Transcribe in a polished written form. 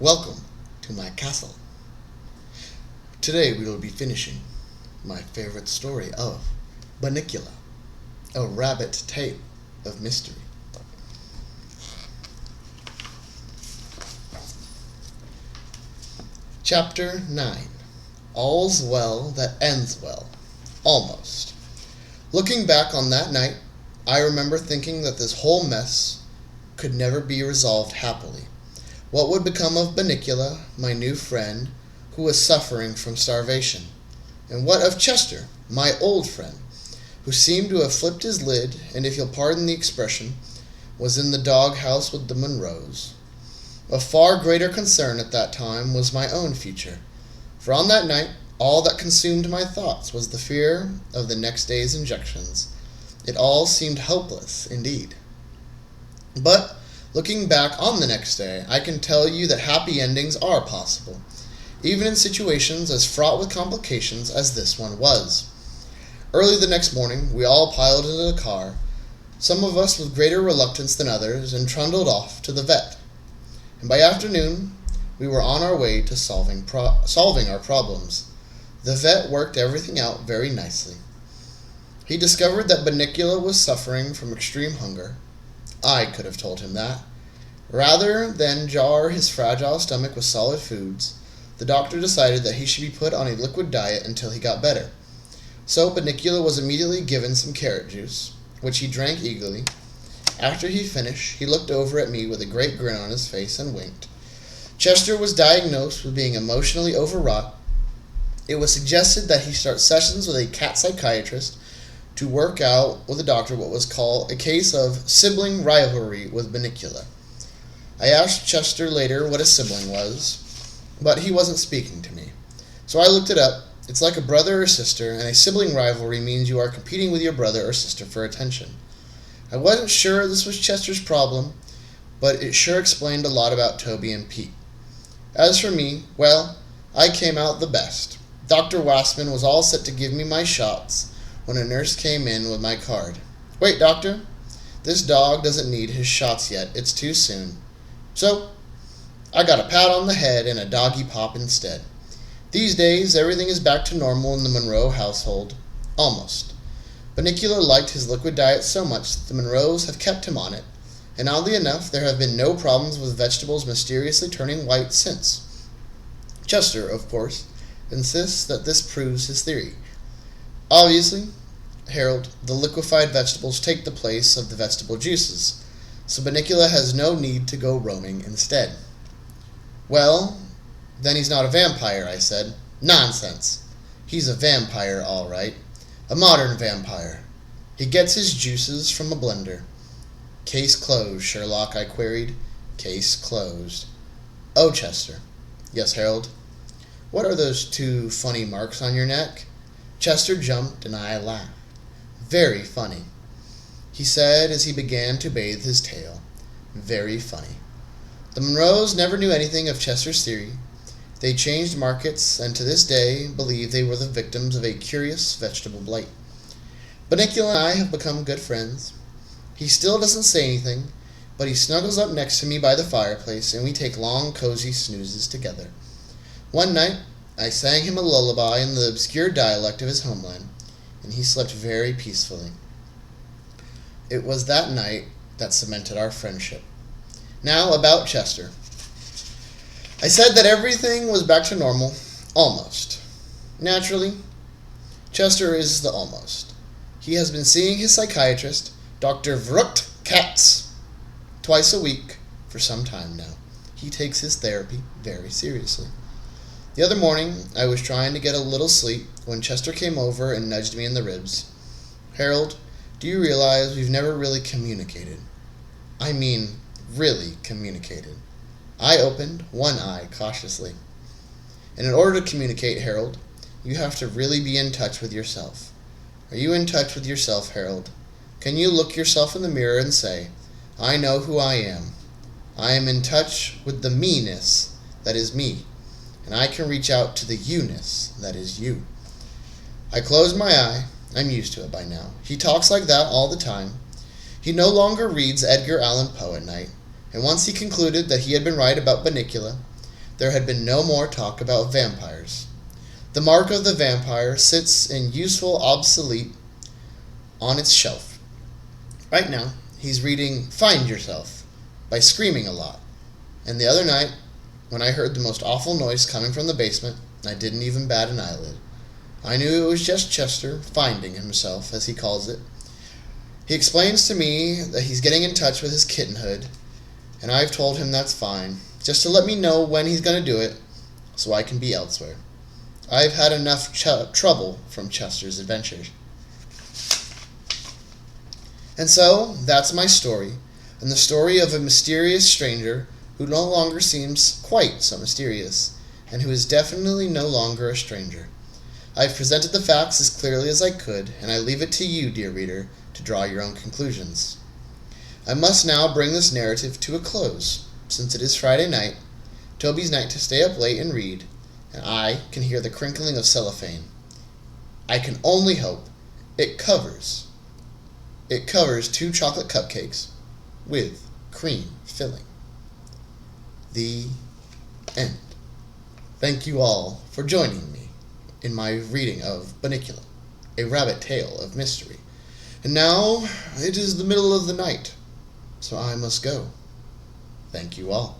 Welcome to my castle. Today we will be finishing my favorite story of Bunnicula, a rabbit tale of mystery. Chapter 9. All's well that ends well. Almost. Looking back on that night, I remember thinking that this whole mess could never be resolved happily. What would become of Bunnicula, my new friend, who was suffering from starvation? And what of Chester, my old friend, who seemed to have flipped his lid, and if you'll pardon the expression, was in the doghouse with the Monroes? Of far greater concern at that time was my own future, for on that night all that consumed my thoughts was the fear of the next day's injections. It all seemed hopeless indeed. But looking back on the next day, I can tell you that happy endings are possible, even in situations as fraught with complications as this one was. Early the next morning, we all piled into the car, some of us with greater reluctance than others, and trundled off to the vet. And by afternoon, we were on our way to solving our problems. The vet worked everything out very nicely. He discovered that Bunnicula was suffering from extreme hunger. I could have told him that. Rather than jar his fragile stomach with solid foods, the doctor decided that he should be put on a liquid diet until he got better. So Bunnicula was immediately given some carrot juice, which he drank eagerly. After he finished, he looked over at me with a great grin on his face and winked. Chester was diagnosed with being emotionally overwrought. It was suggested that he start sessions with a cat psychiatrist to work out with the doctor what was called a case of sibling rivalry with Bunnicula. I asked Chester later what a sibling was, but he wasn't speaking to me. So I looked it up. It's like a brother or sister, and a sibling rivalry means you are competing with your brother or sister for attention. I wasn't sure this was Chester's problem, but it sure explained a lot about Toby and Pete. As for me, well, I came out the best. Dr. Wassman was all set to give me my shots when a nurse came in with my card. "Wait, doctor, this dog doesn't need his shots yet. It's too soon." So, I got a pat on the head and a doggy pop instead. These days, everything is back to normal in the Monroe household. Almost. Bunnicula liked his liquid diet so much that the Monroes have kept him on it, and oddly enough, there have been no problems with vegetables mysteriously turning white since. Chester, of course, insists that this proves his theory. Obviously, Harold, the liquefied vegetables take the place of the vegetable juices, so Bunnicula has no need to go roaming instead. "Well, then he's not a vampire," I said. "Nonsense. He's a vampire, all right. A modern vampire. He gets his juices from a blender." "Case closed, Sherlock," I queried. "Case closed." "Oh, Chester." "Yes, Harold." "What are those two funny marks on your neck?" Chester jumped and I laughed. "Very funny," he said as he began to bathe his tail. "Very funny." The Monroes never knew anything of Chester's theory. They changed markets, and to this day believe they were the victims of a curious vegetable blight. Bunnicula and I have become good friends. He still doesn't say anything, but he snuggles up next to me by the fireplace, and we take long, cozy snoozes together. One night, I sang him a lullaby in the obscure dialect of his homeland, and he slept very peacefully. It was that night that cemented our friendship. Now about Chester. I said that everything was back to normal, almost. Naturally, Chester is the almost. He has been seeing his psychiatrist, Dr. Vrut Katz, twice a week for some time now. He takes his therapy very seriously. The other morning, I was trying to get a little sleep when Chester came over and nudged me in the ribs. "Harold, do you realize we've never really communicated? I mean, really communicated." I opened one eye cautiously. "And in order to communicate, Harold, you have to really be in touch with yourself. Are you in touch with yourself, Harold? Can you look yourself in the mirror and say, 'I know who I am. I am in touch with the me-ness that is me, and I can reach out to the you-ness that is you?'" I closed my eye. I'm used to it by now. He talks like that all the time. He no longer reads Edgar Allan Poe at night, and once he concluded that he had been right about Bunnicula, there had been no more talk about vampires. The mark of the vampire sits in useful obsolete on its shelf. Right now, he's reading Find Yourself by Screaming a Lot. And the other night, when I heard the most awful noise coming from the basement, I didn't even bat an eyelid. I knew it was just Chester finding himself, as he calls it. He explains to me that he's getting in touch with his kittenhood, and I've told him that's fine, just to let me know when he's going to do it, so I can be elsewhere. I've had enough trouble from Chester's adventures. And so, that's my story, and the story of a mysterious stranger who no longer seems quite so mysterious, and who is definitely no longer a stranger. I've presented the facts as clearly as I could, and I leave it to you, dear reader, to draw your own conclusions. I must now bring this narrative to a close, since it is Friday night, Toby's night to stay up late and read, and I can hear the crinkling of cellophane. I can only hope it covers 2 chocolate cupcakes with cream filling. The end. Thank you all for joining me in my reading of Bunnicula, a rabbit tale of mystery. And now it is the middle of the night, so I must go. Thank you all.